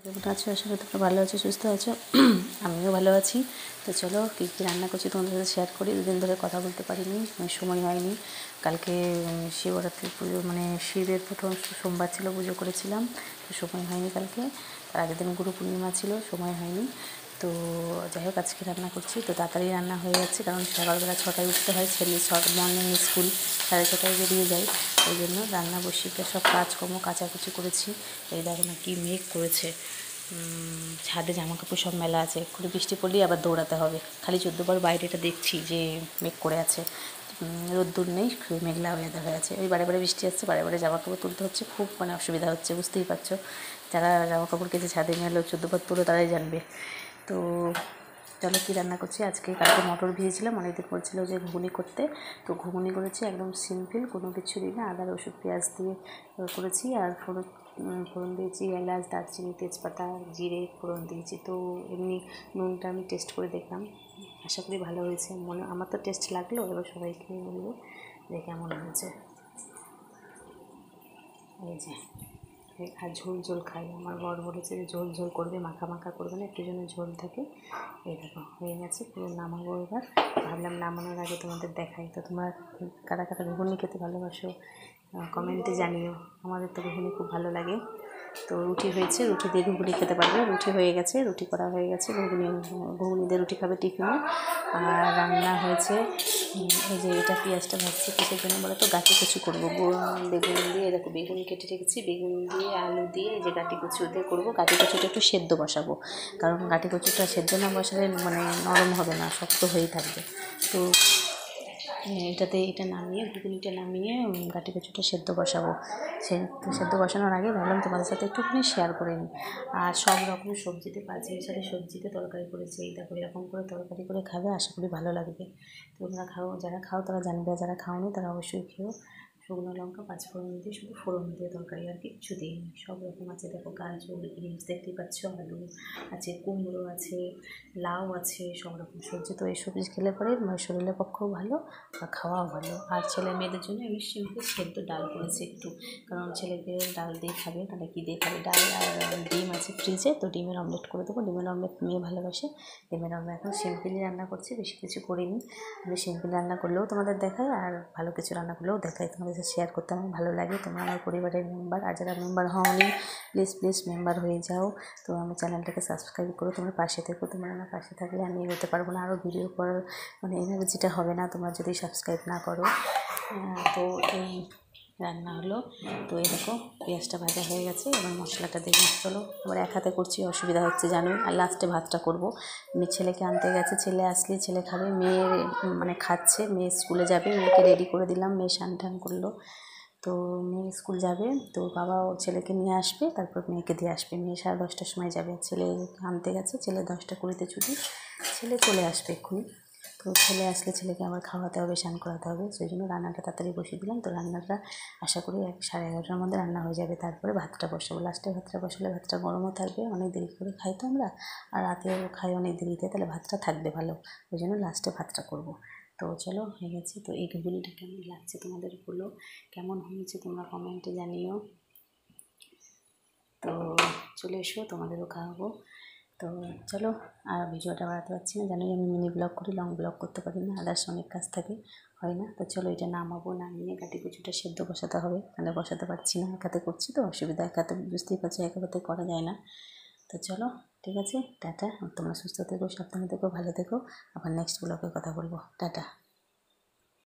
কেমন আছো? আশা করি তোমরা ভালো আছো, সুস্থ আছো। আমিও ভালো আছি। তো চলো কী কী রান্না করছি তোমাদের সাথে শেয়ার করি। দুদিন ধরে কথা বলতে পারিনি, সময় হয়নি। কালকে শিবরাত্রি পুজো, মানে শিবের প্রথম সোমবার ছিল, পুজো করেছিলাম, তো সময় হয়নি কালকে। তার আগের দিন গুরু পূর্ণিমা ছিল, সময় হয়নি। তো যাই হোক, আজকে রান্না করছি। তো তাড়াতাড়ি রান্না হয়ে যাচ্ছে, কারণ সকালবেলা 6টায় উঠতে হয়, ছেলে মর্নিং স্কুল 6:30টায় বেরিয়ে যায়। ওই জন্য রান্না বসিয়ে সব কাজকর্ম কাচাকুচি করেছি। এই দেখো না কি মেঘ করেছে, ছাদে জামা কাপড় সব মেলা আছে, এক্ষুনি বৃষ্টি পড়লেই আবার দৌড়াতে হবে। খালি 14বার বাইরেটা দেখছি যে মেঘ করে আছে, রোদ্দুর নেই, মেঘলা ওয়েদার হয়ে আছে। ওই বারে বারে বৃষ্টি আসছে, বারে বারে জামা কাপড় তুলতে হচ্ছে, খুব মানে অসুবিধা হচ্ছে, বুঝতেই পারছো। যারা জামা কাপড় কেচে ছাদে নিয়ে এলো 14বার তুলো তারাই জানবে। তো চলো কী রান্না করছি আজকে। কালকে মটর ভিজেছিলাম, অনেকদিন বলছিল যে ঘুগনি করতে, তো ঘুগনি করেছি একদম সিম্পল, কোনো কিছু দিই না, আদা রসুন পেঁয়াজ দিয়ে করেছি। আর ফোড়ন দিয়েছি এলাচ, দারচিনি, তেজপাতা, জিরে ফোড়ন দিয়েছি। তো এমনি নুনটা আমি টেস্ট করে দেখলাম, আশা করি ভালো হয়েছে। আমার তো টেস্ট লাগলো, এবার সবাইকে বলবো যে কেমন হয়েছে। এই যে, আর ঝোল ঝোল খাই। আমার বর বলেছে যে ঝোল ঝোল করবে, মাখা মাখা করবে না, একটু যেন ঝোল থাকে। এই দেখো হয়ে গেছে, পুরো নামাবো এবার। ভাবলাম নামানোর আগে তোমাদের দেখাই। তো তোমরা কারা কারা ঘুগনি খেতে ভালোবাসো কমেন্টে জানিও। আমাদের তো ঘুগনি খুব ভালো লাগে। তো রুটি হয়েছে, রুটি দিয়ে ঘুগনি খেতে পারবে। রুটি হয়ে গেছে, রুটি করা হয়ে গেছে, ঘুগনি দিয়ে রুটি খাবে টিফিনে। আর রান্না হয়েছে এই যে, এটা পেঁয়াজটা ভাজছি কিসের জন্য বলো তো, গাঁটি কচু করবো। বেগুন দিয়ে, দেখো বেগুন কেটে রেখেছি, বেগুন দিয়ে আলু দিয়ে এই যে গাঁটি কচু দিয়ে করবো। গাঁটি কচুটা একটু সেদ্ধ বসাবো, কারণ গাঁটি কচুটা সেদ্ধ না বসালে মানে নরম হবে না, শক্ত হয়েই থাকবে। তো এটা নামিয়ে, ঘুগনিটা নামিয়ে গাঁটি কচুটা সেদ্ধ বসাবো। সেদ্ধ বসানোর আগে ভাবলাম তোমাদের সাথে একটুখানি শেয়ার করে নিই। আর সব রকম সবজিতে, 5 মিশালি সবজিতে তরকারি করেছি। এই দেখো এরকম করে তরকারি করে খাবে, আশা করি ভালো লাগবে। তোমরা খাও, যারা খাও তারা জানবে, যারা খাওনি তারা অবশ্যই খেও। শুকনো লঙ্কা, 5 ফোড়ন দিয়ে, শুধু ফোড়ন দিয়ে তরকারি, আর কিচ্ছু দিইনি। সব রকম আছে, দেখো গাজর, বিনস দেখতেই পাচ্ছ, আলু আছে, কুমড়ো আছে, লাউ আছে, সব রকম সবজি। তো এই সবজি খেলে পরে শরীরের পক্ষেও ভালো আর খাওয়াও ভালো। আর ছেলে মেয়েদের জন্য আমি সিম্পল সেদ্ধ ডাল করেছি একটু, কারণ ছেলেকে ডাল দিয়ে খাবে, তাহলে কী দিয়ে খাবে। ডাল আর ডিম আছে ফ্রিজে, তো ডিমের অমলেট করে দেবো। ডিমের অমলেট মেয়ে ভালোবাসে, ডিমের অমলেট। এখন সিম্পলি রান্না করছি, বেশি কিছু করিনি। আমি সিম্পল রান্না করলেও তোমাদের দেখাই, আর ভালো কিছু রান্না করলেও দেখাই, তোমাদের সাথে শেয়ার করতে আমার ভালো লাগে। তোমরা আমার পরিবারের মেম্বার, আর যারা মেম্বার হওনি প্লিজ মেম্বার হয়ে যাও। তো আমার চ্যানেলটাকে সাবস্ক্রাইব করো, তোমরা পাশে থেকো। তোমরা আমার পাশে থাকলে আমি এগোতে পারবো না, আরও ভিডিও করার মানে এনার্জিটা হবে না তোমরা যদি সাবস্ক্রাইব না করো। তো এই রান্না হলো। তো এই দেখো পেঁয়াজটা ভাজা হয়ে গেছে, এবার মশলাটা দেখে চলো। এবার এক হাতে করছি, অসুবিধা হচ্ছে জানো। আর লাস্টে ভাতটা করবো। ছেলেকে আনতে গেছে, ছেলে আসলে ছেলে খাবে, মেয়ে মানে খাচ্ছে, মেয়ে স্কুলে যাবে, মেয়েকে রেডি করে দিলাম, মেয়ে স্নান টান করলো। তো মেয়ে স্কুল যাবে, তো বাবা ও ছেলেকে নিয়ে আসবে, তারপর মেয়েকে দিয়ে আসবে। মেয়ে 10:30টার সময় যাবে, ছেলে আনতে গেছে, ছেলে 10:20-তে ছুটি, ছেলে চলে আসবে এক্ষুনি। তো ছেলে আসলে ছেলেকে আবার খাওয়াতে হবে, স্নান করাতে হবে, সেই জন্য রান্নাটা তাড়াতাড়ি বসিয়ে দিলাম। তো রান্নাটা আশা করি 11:30টার মধ্যে রান্না হয়ে যাবে। তারপরে ভাতটা বসাবো, লাস্টে ভাতটা বসালে ভাতটা গরমও থাকবে, অনেক দেরি করে খাই তো আমরা, আর রাতেও খাই অনেক দেরিতে, তাহলে ভাতটা থাকবে ভালো, ওই জন্য লাস্টে ভাতটা করব। তো চলো হয়ে গেছে। তো এই ঘুগনিটা কেমন লাগছে তোমাদের বলো, কেমন হয়েছে তোমরা কমেন্টে জানিও। তো চলে এসো, তোমাদেরও খাওয়াবো। তো চলো, আর ভিডিওটা বাড়াতে পারছি না, জানোই আমি মিনি ব্লগ করি, লং ব্লগ করতে পারি না, আদার্স অনেক কাজ থাকে, হয় না। তো চলো এটা নামাবো, নামিয়ে গাঁটি কচুটা সেদ্ধ বসাতে হবে, তাহলে বসাতে পারছি না, এক হাতে করছি তো অসুবিধা, এক হাতে বুঝতেই পারছি, এক হাতে করা যায় না। তো চলো ঠিক আছে, টাটা। তোমরা সুস্থ থেকো, সাবধানে থেকো, ভালো থেকো। আবার নেক্সট ব্লগে কথা বলবো, টাটা।